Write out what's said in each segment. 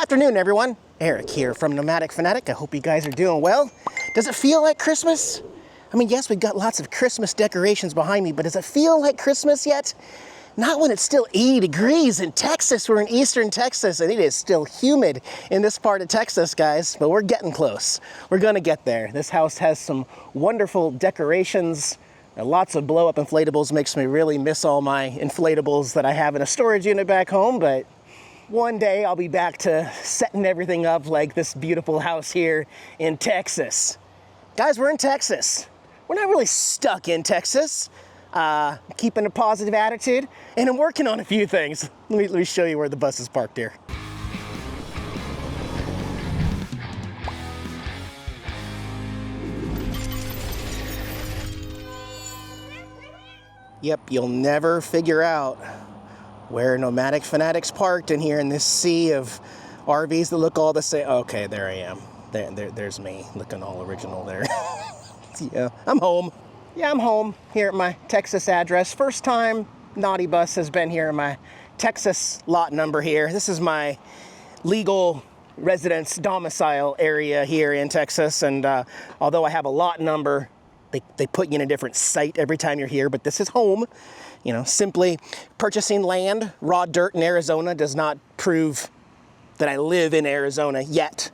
Afternoon, everyone. Eric here from Nomadic Fanatic. I hope you guys are doing well. Does it feel like Christmas? I mean, yes, we've got lots of Christmas decorations behind me, but does it feel like Christmas yet? Not when it's still 80 degrees in Texas. We're in eastern Texas, and it is still humid in this part of Texas, guys, but we're getting close. We're gonna get there. This house has some wonderful decorations. Lots of blow-up inflatables. Makes me really miss all my inflatables that I have in a storage unit back home, but one day I'll be back to setting everything up like this beautiful house here in Texas. Guys, we're in Texas. We're not really stuck in Texas. Keeping a positive attitude, and I'm working on a few things. Let me show you where the bus is parked here. Yep, you'll never figure out where Nomadic Fanatic's parked in here in this sea of RVs that look all the same. Okay, there I am. There's me looking all original there. Yeah, I'm home. Yeah, I'm home here at my Texas address. First time NautiBus has been here in my Texas lot number here. This is my legal residence domicile area here in Texas. And although I have a lot number, they put you in a different site every time you're here, but this is home. You know, simply purchasing land, raw dirt in Arizona does not prove that I live in Arizona yet.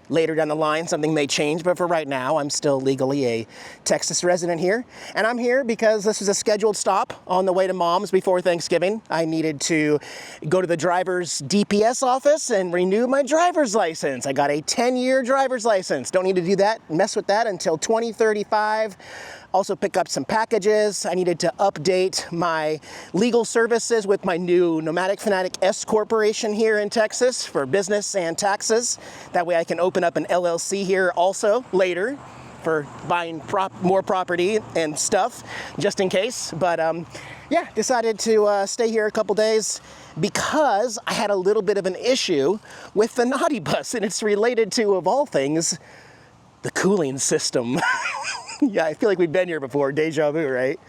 Later down the line, something may change, but for right now, I'm still legally a Texas resident here. And I'm here because this was a scheduled stop on the way to Mom's before Thanksgiving. I needed to go to the driver's DPS office and renew my driver's license. I got a 10-year driver's license. Don't need to do that, mess with that until 2035. Also pick up some packages. I needed to update my legal services with my new Nomadic Fanatic S Corporation here in Texas for business and taxes. That way I can open up an LLC here also later for buying more property and stuff, just in case. But yeah, decided to stay here a couple days because I had a little bit of an issue with the NautiBus, and it's related to, of all things, the cooling system. Yeah, I feel like we've been here before, deja vu, right?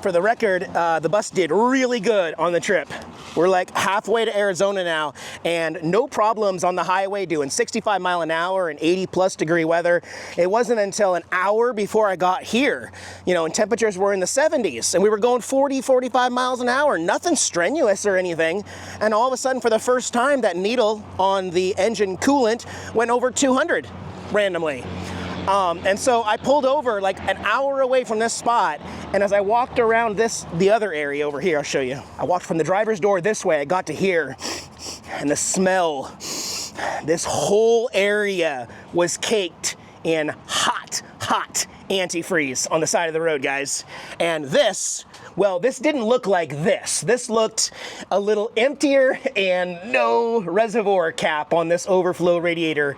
For the record, the bus did really good on the trip. We're like halfway to Arizona now, and no problems on the highway doing 65 mile an hour and 80+ degree weather. It wasn't until an hour before I got here, you know, and temperatures were in the 70s, and we were going 40, 45 miles an hour, nothing strenuous or anything. And all of a sudden, for the first time, that needle on the engine coolant went over 200 randomly. And so I pulled over like an hour away from this spot, and as I walked around the other area over here, I'll show you. I walked from the driver's door this way, I got to here, and the smell, this whole area was caked in hot antifreeze on the side of the road, guys. And this, well, this didn't look like this. This looked a little emptier and no reservoir cap on this overflow radiator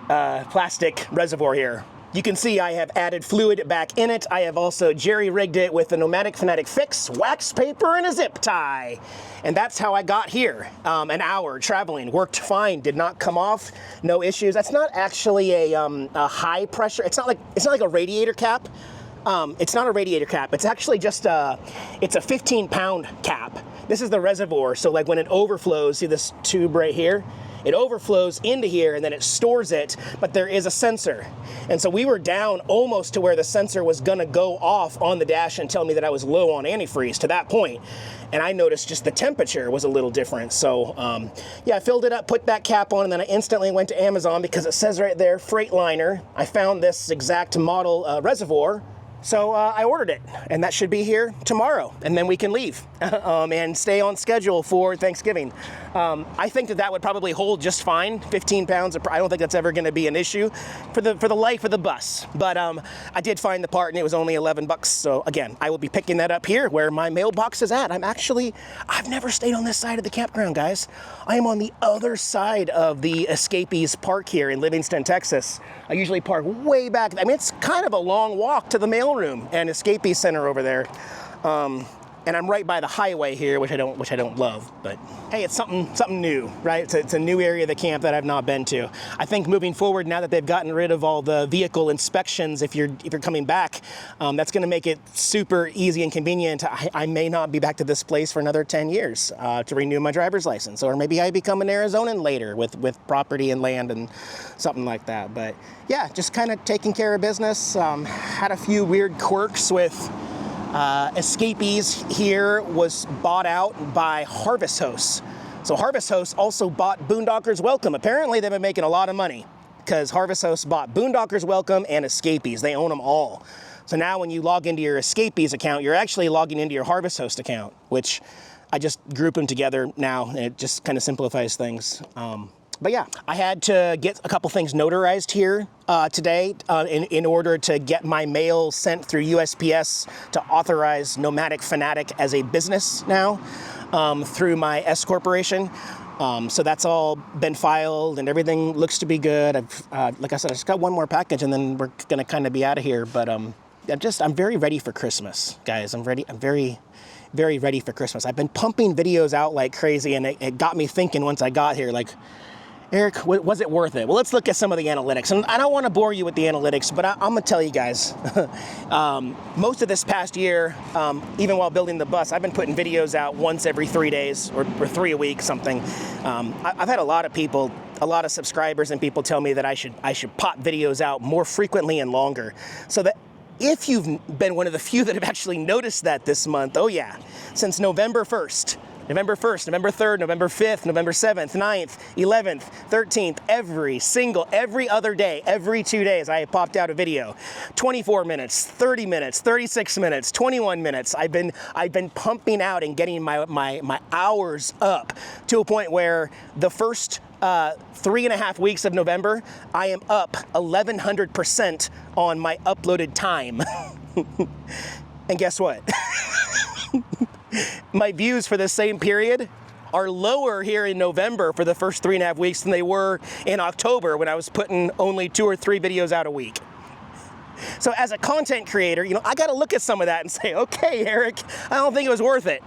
plastic reservoir here. You can see I have added fluid back in it. I have also jerry-rigged it with the Nomadic Fanatic Fix, wax paper, and a zip tie. And that's how I got here. An hour traveling, worked fine, did not come off, no issues. That's not actually a high pressure, it's not like a radiator cap. It's not a radiator cap, it's actually just it's a 15-pound cap. This is the reservoir, so like when it overflows, see this tube right here? It overflows into here and then it stores it, but there is a sensor. And so we were down almost to where the sensor was gonna go off on the dash and tell me that I was low on antifreeze to that point. And I noticed just the temperature was a little different. So yeah, I filled it up, put that cap on, and then I instantly went to Amazon because it says right there, Freightliner. I found this exact model reservoir. So I ordered it, and that should be here tomorrow, and then we can leave and stay on schedule for Thanksgiving. I think that would probably hold just fine. 15 pounds, I don't think that's ever going to be an issue for the life of the bus. But I did find the part, and it was only $11. So again, I will be picking that up here where my mailbox is at. I've never stayed on this side of the campground, guys. I am on the other side of the Escapees Park here in Livingston, Texas. I usually park way back. I mean, it's kind of a long walk to the mailroom and Escapee Center over there. And and I'm right by the highway here, which I don't love. But hey, it's something new, right? It's a new area of the camp that I've not been to. I think moving forward, now that they've gotten rid of all the vehicle inspections, if you're coming back, that's going to make it super easy and convenient. I may not be back to this place for another 10 years to renew my driver's license, or maybe I become an Arizonan later with property and land and something like that. But yeah, just kind of taking care of business. Had a few weird quirks with escapees here. Was bought out by Harvest Hosts. So Harvest Hosts also bought Boondockers Welcome. Apparently they've been making a lot of money because Harvest Hosts bought Boondockers Welcome and Escapees. They own them all. So now when you log into your Escapees account, you're actually logging into your Harvest Host account, which I just group them together now, and it just kind of simplifies things. But yeah, I had to get a couple things notarized here today in order to get my mail sent through USPS to authorize Nomadic Fanatic as a business now through my S Corporation. So that's all been filed and everything looks to be good. Like I said, I just got one more package and then we're gonna kind of be out of here. But I'm very ready for Christmas, guys. I'm very ready for Christmas. I've been pumping videos out like crazy, and it got me thinking once I got here, like, Eric, was it worth it? Well, let's look at some of the analytics. And I don't want to bore you with the analytics, but I'm going to tell you guys, most of this past year, even while building the bus, I've been putting videos out once every 3 days or 3 a week, something. I've had a lot of people, a lot of subscribers and people tell me that I should pop videos out more frequently and longer. So that if you've been one of the few that have actually noticed that this month, oh yeah, since November 1st, November 1st, November 3rd, November 5th, November 7th, 9th, 11th, 13th, every other day, every 2 days, I have popped out a video. 24 minutes, 30 minutes, 36 minutes, 21 minutes. I've been pumping out and getting my hours up to a point where the first 3.5 weeks of November, I am up 1,100% on my uploaded time. And guess what? My views for the same period are lower here in November for the first 3.5 weeks than they were in October when I was putting only 2 or 3 videos out a week. So as a content creator, you know, I got to look at some of that and say, okay, Eric, I don't think it was worth it.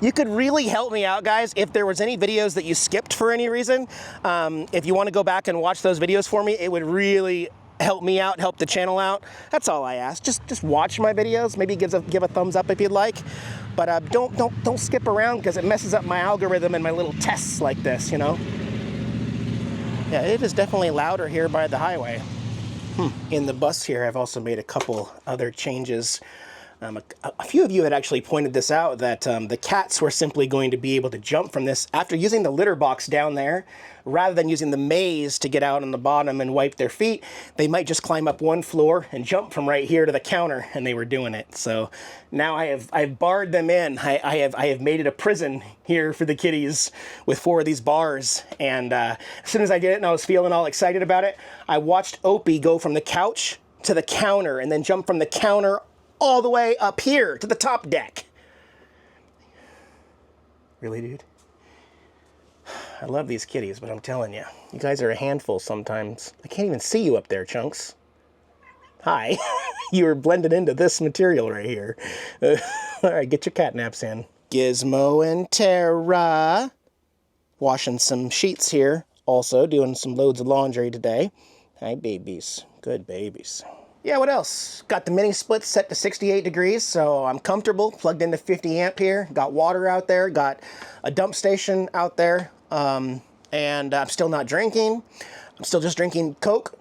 You could really help me out, guys, if there was any videos that you skipped for any reason. If you want to go back and watch those videos for me, it would really help me out, help the channel out. That's all I ask. Just watch my videos. Maybe give a thumbs up if you'd like. But don't skip around because it messes up my algorithm and my little tests like this, you know? Yeah, it is definitely louder here by the highway. In the bus here, I've also made a couple other changes. A few of you had actually pointed this out, that the cats were simply going to be able to jump from this after using the litter box down there. Rather than using the maze to get out on the bottom and wipe their feet, they might just climb up one floor and jump from right here to the counter, and they were doing it. So now I've barred them in. I have made it a prison here for the kitties with 4 of these bars. And as soon as I did it and I was feeling all excited about it, I watched Opie go from the couch to the counter and then jump from the counter all the way up here to the top deck. Really, dude? I love these kitties, but I'm telling you, you guys are a handful sometimes. I can't even see you up there, Chunks. Hi. You were blended into this material right here. All right, get your cat naps in. Gizmo and Tara. Washing some sheets here. Also doing some loads of laundry today. Hi, babies. Good babies. Yeah, what else? Got the mini split set to 68 degrees, so I'm comfortable. Plugged into 50 amp here. Got water out there. Got a dump station out there. And I'm still not drinking. I'm still just drinking Coke.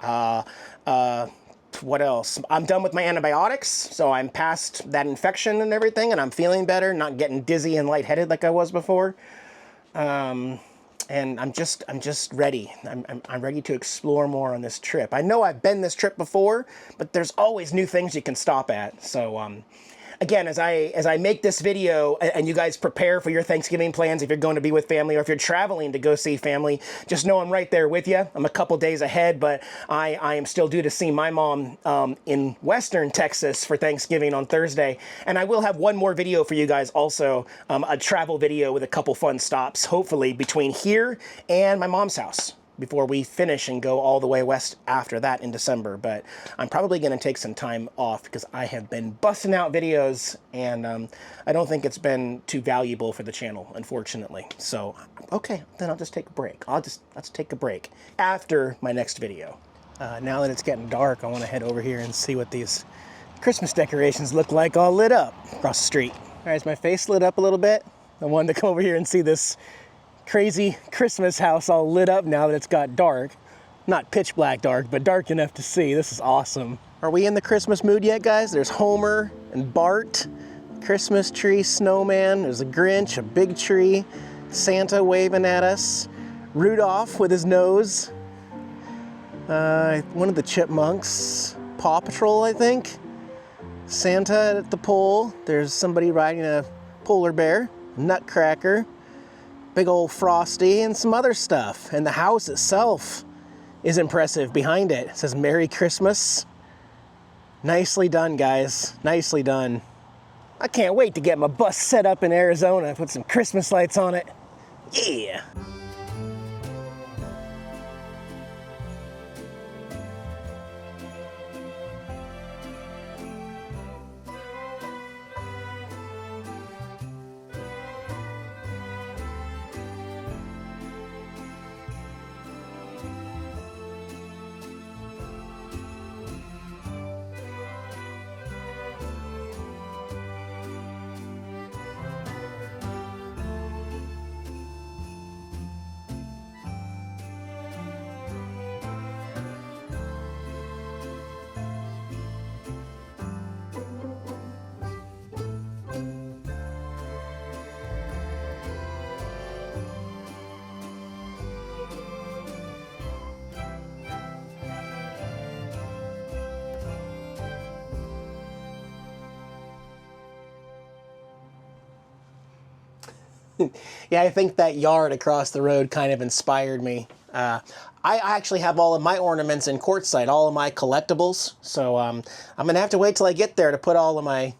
What else? I'm done with my antibiotics, so I'm past that infection and everything, and I'm feeling better, not getting dizzy and lightheaded like I was before. And I'm just ready. I'm ready to explore more on this trip. I know I've been this trip before, but there's always new things you can stop at. So, again, as I make this video and you guys prepare for your Thanksgiving plans, if you're going to be with family or if you're traveling to go see family, just know I'm right there with you. I'm a couple days ahead, but I am still due to see my mom in Western Texas for Thanksgiving on Thursday. And I will have one more video for you guys also, a travel video with a couple fun stops, hopefully between here and my mom's house. before we finish and go all the way west after that in December. But I'm probably going to take some time off because I have been busting out videos, and I don't think it's been too valuable for the channel, unfortunately. So, okay, then I'll just take a break. Let's take a break after my next video. Now that it's getting dark, I want to head over here and see what these Christmas decorations look like all lit up across the street. All right, is my face lit up a little bit? I wanted to come over here and see this crazy Christmas house all lit up now that it's got dark. Not pitch black dark, but dark enough to see. This is awesome. Are we in the Christmas mood yet, guys? There's Homer and Bart, Christmas tree, snowman. There's a Grinch, a big tree, Santa waving at us, Rudolph with his nose, one of the chipmunks, Paw Patrol, I think, Santa at the pole. There's somebody riding a polar bear, Nutcracker, big old Frosty, and some other stuff. And the house itself is impressive behind it. It says Merry Christmas. Nicely done, guys. Nicely done. I can't wait to get my bus set up in Arizona and put some Christmas lights on it. Yeah. Yeah, I think that yard across the road kind of inspired me. I actually have all of my ornaments in quartzsite, all of my collectibles. So I'm going to have to wait till I get there to put all of my...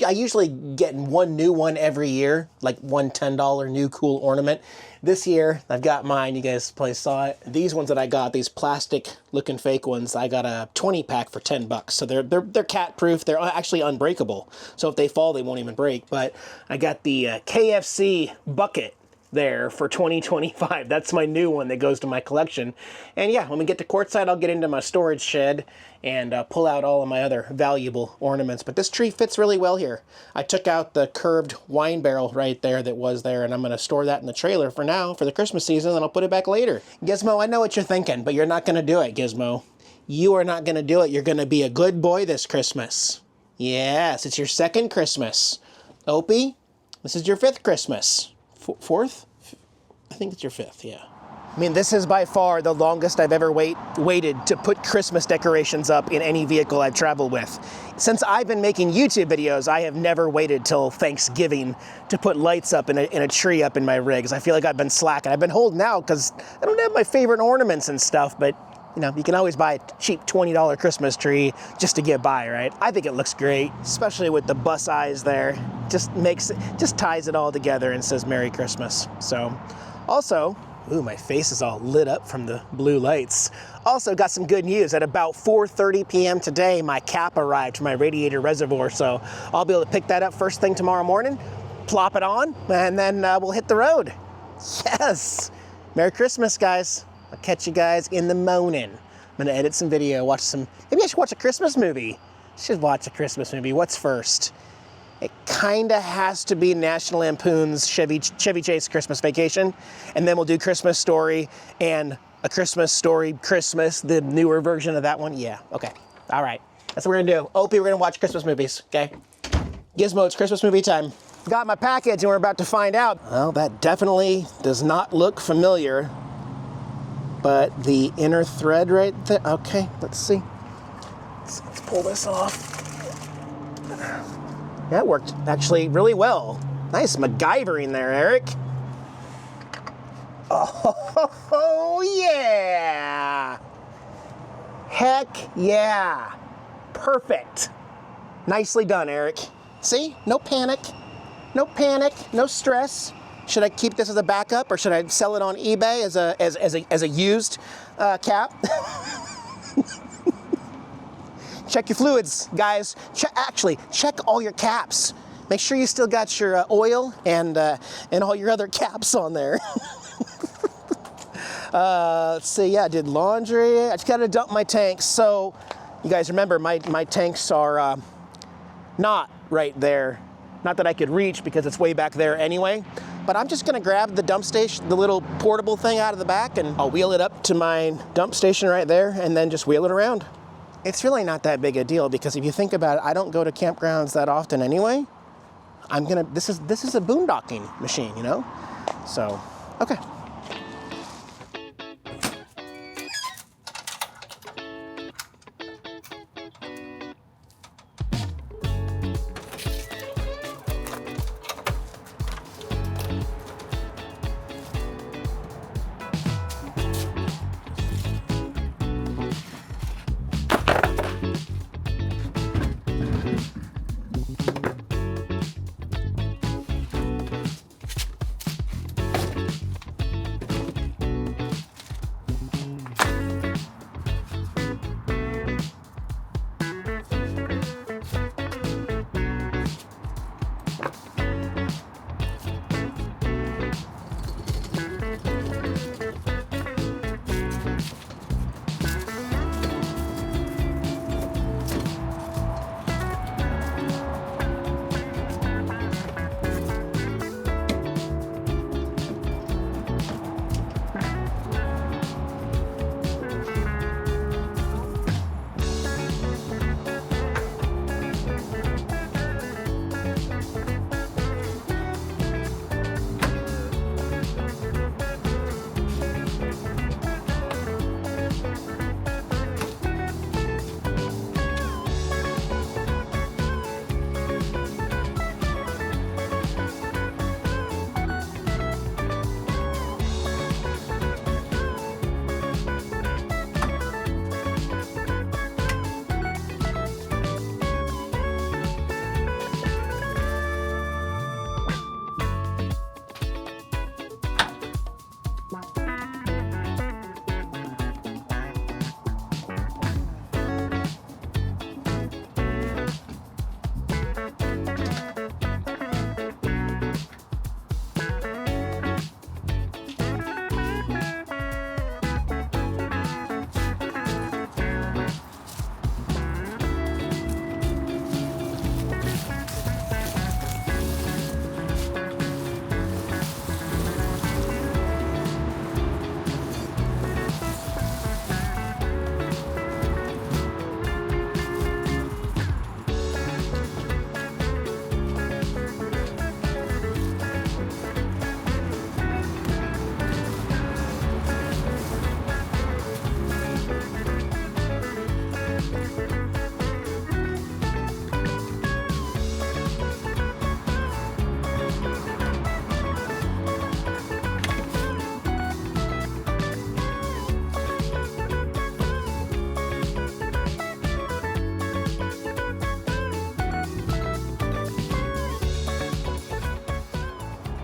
I usually get one new one every year, like one $10 new cool ornament. This year, I've got mine. You guys probably saw it. These ones that I got, these plastic-looking fake ones, I got a 20-pack for $10. So they're cat-proof. They're actually unbreakable. So if they fall, they won't even break. But I got the KFC bucket there for 2025. That's my new one that goes to my collection. And yeah, when we get to quartzsite, I'll get into my storage shed and pull out all of my other valuable ornaments. But this tree fits really well here. I took out the curved wine barrel right there that was there, and I'm going to store that in the trailer for now, for the Christmas season, and I'll put it back later. Gizmo, I know what you're thinking, but you're not going to do it, Gizmo. You are not going to do it. You're going to be a good boy this Christmas. Yes, it's your second Christmas. Opie, this is your fifth Christmas. Fourth? I think it's your fifth, yeah. I mean, this is by far the longest I've ever waited to put Christmas decorations up in any vehicle I've traveled with. Since I've been making YouTube videos, I have never waited till Thanksgiving to put lights up in a tree up in my rigs. I feel like I've been slacking. I've been holding out because I don't have my favorite ornaments and stuff, but you know, you can always buy a cheap $20 Christmas tree just to get by, right? I think it looks great, especially with the bus eyes there. Just ties it all together and says Merry Christmas. So, also, ooh, my face is all lit up from the blue lights. Also got some good news. At about 4:30 p.m. today, my cap arrived to my radiator reservoir, so I'll be able to pick that up first thing tomorrow morning, plop it on, and then we'll hit the road. Yes! Merry Christmas, guys. I'll catch you guys in the morning. I'm gonna edit some video, maybe I should watch a Christmas movie. I should watch a Christmas movie. What's first? It kinda has to be National Lampoon's Chevy Chase Christmas Vacation, and then we'll do Christmas Story and A Christmas Story Christmas, the newer version of that one. Yeah, okay, all right. That's what we're gonna do. Opie, we're gonna watch Christmas movies, okay? Gizmo, it's Christmas movie time. Got my package and we're about to find out. Well, that definitely does not look familiar, but the inner thread right there, okay, let's see. Let's pull this off. That worked actually really well. Nice MacGyvering there, Eric. Oh, yeah. Heck yeah. Perfect. Nicely done, Eric. See? No panic. No panic. No stress. Should I keep this as a backup, or should I sell it on eBay as a used cap? Check your fluids, guys. Actually, check all your caps. Make sure you still got your oil and all your other caps on there. Let's see, yeah, I did laundry. I just gotta dump my tanks. So, you guys remember, my tanks are not right there. Not that I could reach because it's way back there anyway. But I'm just gonna grab the dump station, the little portable thing out of the back, and I'll wheel it up to my dump station right there and then just wheel it around. It's really not that big a deal because if you think about it, I don't go to campgrounds that often anyway. This is a boondocking machine, you know? So, okay.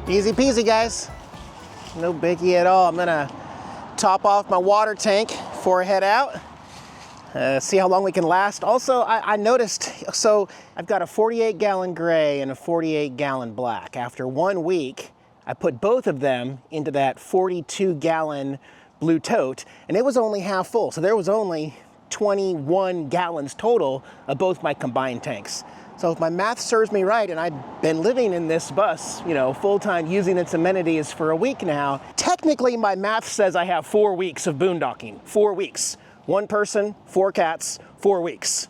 Easy peasy, guys. No biggie at all. I'm gonna top off my water tank before I head out. See how long we can last. Also, I noticed, so I've got a 48-gallon gray and a 48-gallon black. After 1 week, I put both of them into that 42-gallon blue tote, and it was only half full. So there was only 21 gallons total of both my combined tanks. So if my math serves me right, and I've been living in this bus, you know, full-time using its amenities for a week now, technically my math says I have 4 weeks of boondocking. 4 weeks. 1 person, 4 cats, 4 weeks.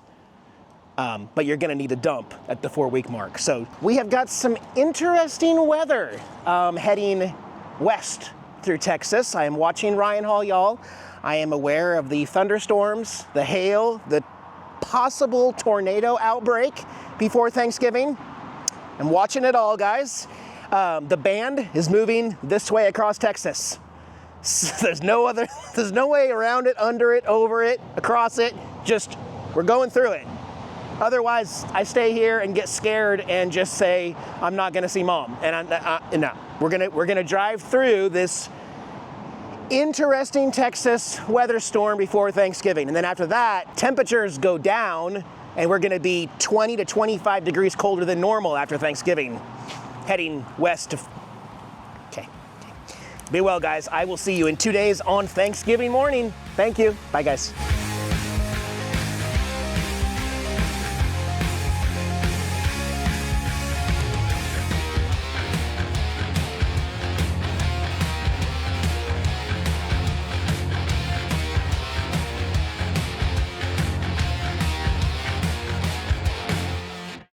But you're gonna need a dump at the 4-week mark. So we have got some interesting weather heading west through Texas. I am watching Ryan Hall, y'all. I am aware of the thunderstorms, the hail, the possible tornado outbreak before Thanksgiving. I'm watching it all, guys. The band is moving this way across Texas. There's no way around it, under it, over it, across it. Just, we're going through it. Otherwise, I stay here and get scared and just say, I'm not gonna see mom. And no. We're gonna drive through this interesting Texas weather storm before Thanksgiving. And then after that, temperatures go down and we're gonna be 20 to 25 degrees colder than normal after Thanksgiving, heading west to, okay. Be well, guys. I will see you in 2 days on Thanksgiving morning. Thank you. Bye, guys.